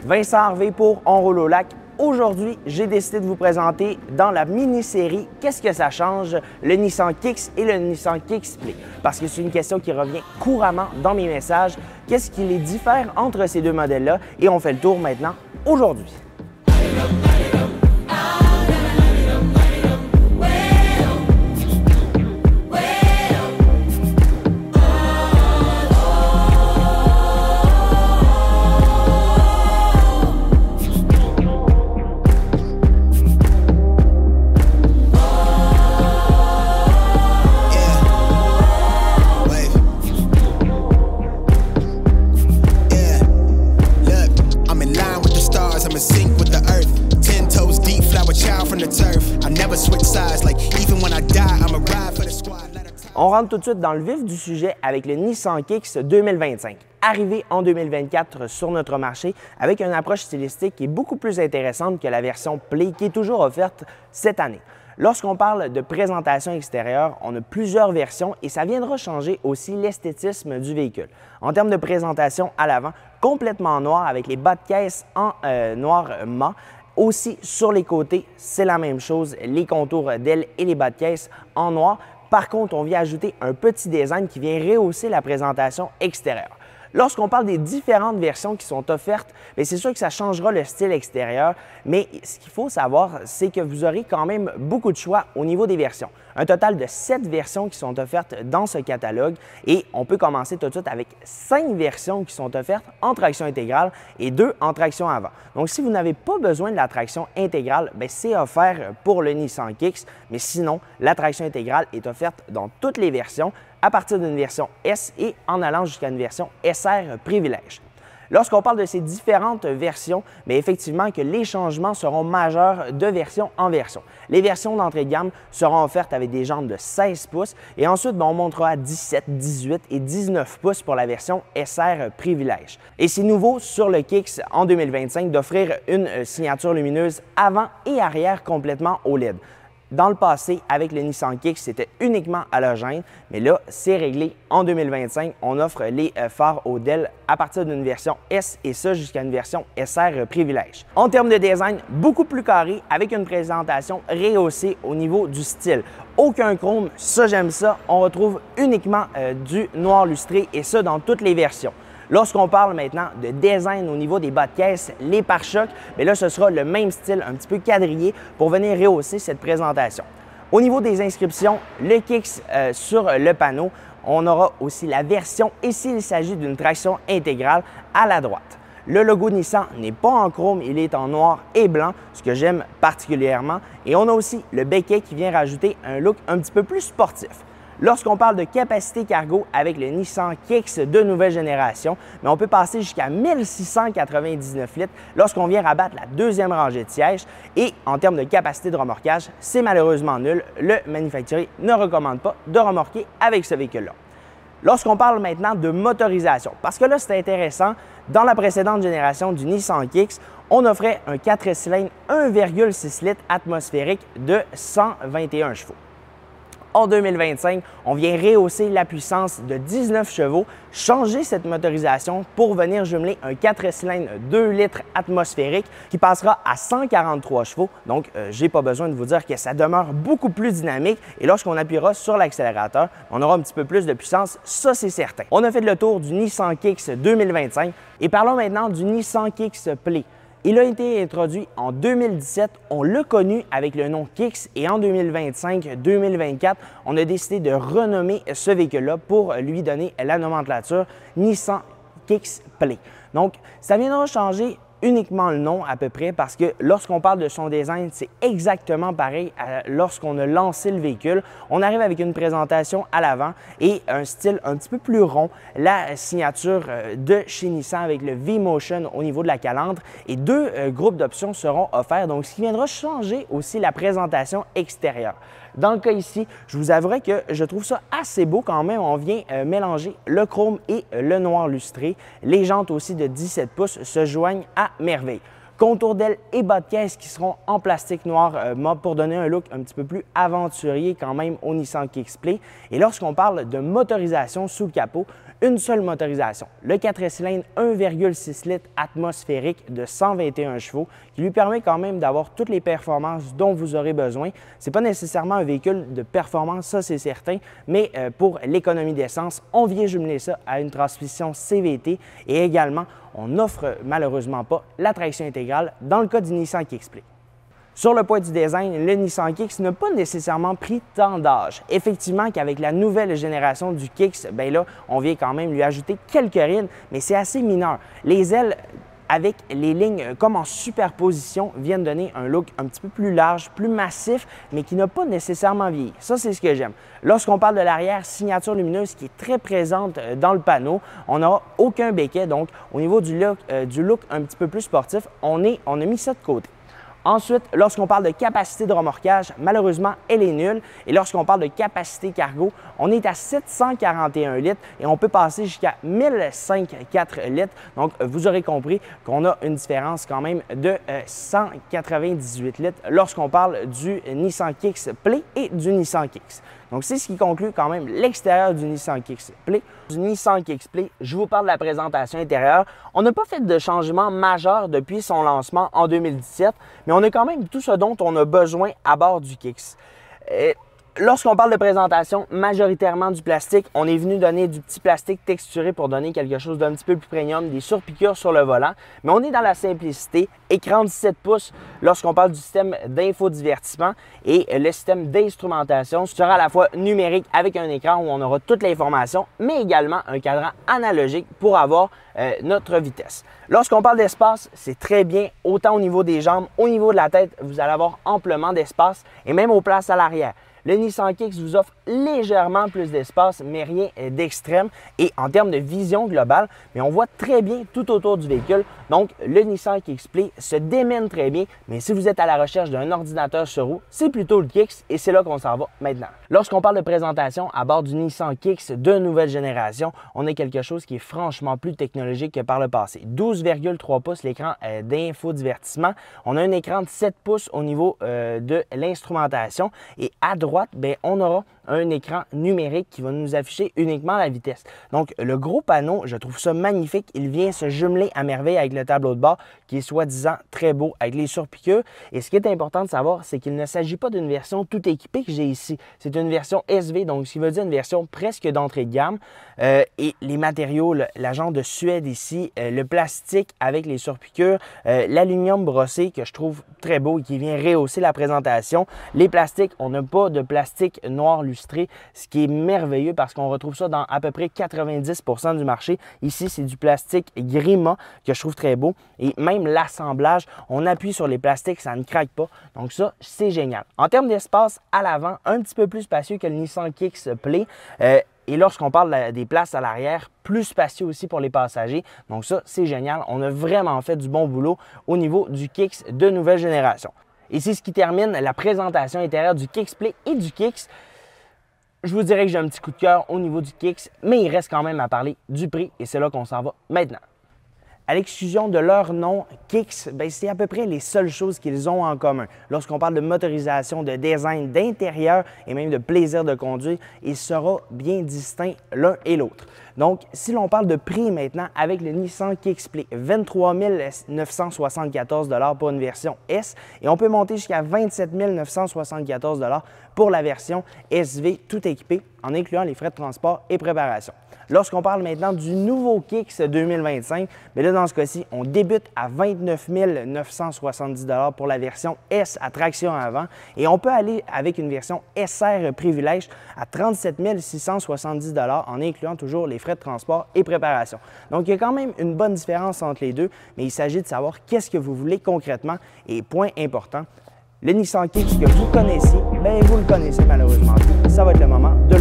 Vincent Harvey pour On roule au lac. Aujourd'hui, j'ai décidé de vous présenter dans la mini-série Qu'est-ce que ça change, le Nissan Kicks et le Nissan Kicks Play. Parce que c'est une question qui revient couramment dans mes messages. Qu'est-ce qui les diffère entre ces deux modèles-là? Et on fait le tour maintenant aujourd'hui. On rentre tout de suite dans le vif du sujet avec le Nissan Kicks 2025, arrivé en 2024 sur notre marché avec une approche stylistique qui est beaucoup plus intéressante que la version Play qui est toujours offerte cette année. Lorsqu'on parle de présentation extérieure, on a plusieurs versions et ça viendra changer aussi l'esthétisme du véhicule. En termes de présentation à l'avant, complètement noir avec les bas de caisse en noir mat. Aussi, sur les côtés, c'est la même chose, les contours d'ailes et les bas de caisse en noir. Par contre, on vient ajouter un petit design qui vient rehausser la présentation extérieure. Lorsqu'on parle des différentes versions qui sont offertes, c'est sûr que ça changera le style extérieur, mais ce qu'il faut savoir, c'est que vous aurez quand même beaucoup de choix au niveau des versions. Un total de 7 versions qui sont offertes dans ce catalogue et on peut commencer tout de suite avec 5 versions qui sont offertes en traction intégrale et 2 en traction avant. Donc, si vous n'avez pas besoin de la traction intégrale, c'est offert pour le Nissan Kicks, mais sinon, la traction intégrale est offerte dans toutes les versions à partir d'une version S et en allant jusqu'à une version SR Privilège. Lorsqu'on parle de ces différentes versions, effectivement que les changements seront majeurs de version en version. Les versions d'entrée de gamme seront offertes avec des jantes de 16 pouces et ensuite on montera à 17, 18 et 19 pouces pour la version SR Privilège. Et c'est nouveau sur le Kicks en 2025 d'offrir une signature lumineuse avant et arrière complètement OLED. Dans le passé, avec le Nissan Kicks, c'était uniquement halogène, mais là, c'est réglé. En 2025, on offre les phares OLED à partir d'une version S et ça jusqu'à une version SR Privilège. En termes de design, beaucoup plus carré avec une présentation rehaussée au niveau du style. Aucun chrome, ça j'aime ça. On retrouve uniquement du noir lustré et ça dans toutes les versions. Lorsqu'on parle maintenant de design au niveau des bas de caisse, les pare-chocs, là, ce sera le même style, un petit peu quadrillé pour venir rehausser cette présentation. Au niveau des inscriptions, le Kicks sur le panneau, on aura aussi la version et s'il s'agit d'une traction intégrale à la droite. Le logo Nissan n'est pas en chrome, il est en noir et blanc, ce que j'aime particulièrement. Et on a aussi le becquet qui vient rajouter un look un petit peu plus sportif. Lorsqu'on parle de capacité cargo avec le Nissan Kicks de nouvelle génération, on peut passer jusqu'à 1699 litres lorsqu'on vient rabattre la deuxième rangée de sièges. Et en termes de capacité de remorquage, c'est malheureusement nul. Le manufacturier ne recommande pas de remorquer avec ce véhicule-là. Lorsqu'on parle maintenant de motorisation, parce que là, c'est intéressant, dans la précédente génération du Nissan Kicks, on offrait un 4 cylindres 1,6 litres atmosphérique de 121 chevaux. En 2025, on vient rehausser la puissance de 19 chevaux, changer cette motorisation pour venir jumeler un 4 cylindres 2 litres atmosphérique qui passera à 143 chevaux. Donc, je n'ai pas besoin de vous dire que ça demeure beaucoup plus dynamique et lorsqu'on appuiera sur l'accélérateur, on aura un petit peu plus de puissance, ça c'est certain. On a fait le tour du Nissan Kicks 2025 et parlons maintenant du Nissan Kicks Play. Il a été introduit en 2017, on l'a connu avec le nom Kicks et en 2025-2024, on a décidé de renommer ce véhicule-là pour lui donner la nomenclature Nissan Kicks Play. Donc, ça viendra changer uniquement le nom à peu près parce que lorsqu'on parle de son design, c'est exactement pareil lorsqu'on a lancé le véhicule. On arrive avec une présentation à l'avant et un style un petit peu plus rond, la signature de chez Nissan avec le V-Motion au niveau de la calandre et 2 groupes d'options seront offerts, donc ce qui viendra changer aussi la présentation extérieure. Dans le cas ici, je vous avouerai que je trouve ça assez beau quand même. On vient mélanger le chrome et le noir lustré. Les jantes aussi de 17 pouces se joignent à merveille. Contours d'aile et bas de caisse qui seront en plastique noir pour donner un look un petit peu plus aventurier quand même au Nissan Kicks-Play. Et lorsqu'on parle de motorisation sous le capot, une seule motorisation. Le 4 cylindres 1,6 litres atmosphérique de 121 chevaux qui lui permet quand même d'avoir toutes les performances dont vous aurez besoin. Ce n'est pas nécessairement un véhicule de performance, ça c'est certain, mais pour l'économie d'essence, on vient jumeler ça à une transmission CVT et également, on n'offre malheureusement pas la traction intégrale dans le cas du Nissan Kicks-Play. Sur le point du design, le Nissan Kicks n'a pas nécessairement pris tant d'âge. Effectivement qu'avec la nouvelle génération du Kicks, bien là, on vient quand même lui ajouter quelques rides, mais c'est assez mineur. Les ailes avec les lignes comme en superposition viennent donner un look un petit peu plus large, plus massif, mais qui n'a pas nécessairement vieilli. Ça, c'est ce que j'aime. Lorsqu'on parle de l'arrière, signature lumineuse qui est très présente dans le panneau, on n'a aucun béquet, donc au niveau du look un petit peu plus sportif, on a mis ça de côté. Ensuite, lorsqu'on parle de capacité de remorquage, malheureusement, elle est nulle. Et lorsqu'on parle de capacité cargo, on est à 741 litres et on peut passer jusqu'à 1054 litres. Donc, vous aurez compris qu'on a une différence quand même de 198 litres lorsqu'on parle du Nissan Kicks-Play et du Nissan Kicks. Donc, c'est ce qui conclut quand même l'extérieur du Nissan Kicks-Play. Du Nissan Kicks-Play, je vous parle de la présentation intérieure. On n'a pas fait de changement majeur depuis son lancement en 2017, mais on a quand même tout ce dont on a besoin à bord du Kicks. Lorsqu'on parle de présentation, majoritairement du plastique, on est venu donner du petit plastique texturé pour donner quelque chose d'un petit peu plus premium, des surpiqûres sur le volant, mais on est dans la simplicité. Écran de 17 pouces lorsqu'on parle du système d'infodivertissement et le système d'instrumentation sera à la fois numérique avec un écran où on aura toute l'information, mais également un cadran analogique pour avoir notre vitesse. Lorsqu'on parle d'espace, c'est très bien, autant au niveau des jambes, au niveau de la tête, vous allez avoir amplement d'espace et même aux places à l'arrière. Le Nissan Kicks vous offre légèrement plus d'espace, mais rien d'extrême. Et en termes de vision globale, mais on voit très bien tout autour du véhicule. Donc, le Nissan Kicks-Play se démène très bien, mais si vous êtes à la recherche d'un ordinateur sur roue, c'est plutôt le Kicks et c'est là qu'on s'en va maintenant. Lorsqu'on parle de présentation à bord du Nissan Kicks de nouvelle génération, on a quelque chose qui est franchement plus technologique que par le passé. 12,3 pouces l'écran d'infodivertissement. On a un écran de 7 pouces au niveau de l'instrumentation et à droite, bien, on aura un écran numérique qui va nous afficher uniquement la vitesse. Donc, le gros panneau, je trouve ça magnifique. Il vient se jumeler à merveille avec le tableau de bord qui est soi-disant très beau avec les surpiqûres. Et ce qui est important de savoir, c'est qu'il ne s'agit pas d'une version tout équipée que j'ai ici. C'est une version SV, donc ce qui veut dire une version presque d'entrée de gamme. Et les matériaux, l'agent de Suède ici, le plastique avec les surpiqûres, l'aluminium brossé que je trouve très beau et qui vient rehausser la présentation. Les plastiques, on n'a pas de plastique noir lustré, ce qui est merveilleux parce qu'on retrouve ça dans à peu près 90% du marché. Ici, c'est du plastique Grima que je trouve très beau. Et même l'assemblage, on appuie sur les plastiques, ça ne craque pas. Donc ça, c'est génial. En termes d'espace à l'avant, un petit peu plus spacieux que le Nissan Kicks-Play. Et lorsqu'on parle des places à l'arrière, plus spacieux aussi pour les passagers. Donc ça, c'est génial. On a vraiment fait du bon boulot au niveau du Kicks de nouvelle génération. Et c'est ce qui termine la présentation intérieure du Kicks-Play et du Kicks. Je vous dirais que j'ai un petit coup de cœur au niveau du Kicks, mais il reste quand même à parler du prix et c'est là qu'on s'en va maintenant. À l'exclusion de leur nom, Kicks, c'est à peu près les seules choses qu'ils ont en commun. Lorsqu'on parle de motorisation, de design, d'intérieur et même de plaisir de conduire, il sera bien distinct l'un et l'autre. Donc, si l'on parle de prix maintenant avec le Nissan Kicks-Play, 23 974 $ pour une version S et on peut monter jusqu'à 27 974 $ pour la version SV tout équipé en incluant les frais de transport et préparation. Lorsqu'on parle maintenant du nouveau Kicks 2025, mais là, dans ce cas-ci, on débute à 29 970 $ pour la version S à traction avant et on peut aller avec une version SR Privilège à 37 670 $ en incluant toujours les frais de transport et préparation. Donc, il y a quand même une bonne différence entre les deux, mais il s'agit de savoir qu'est-ce que vous voulez concrètement et point important, le Nissan Kicks que vous connaissez, bien, vous le connaissez malheureusement. Ça va être le moment de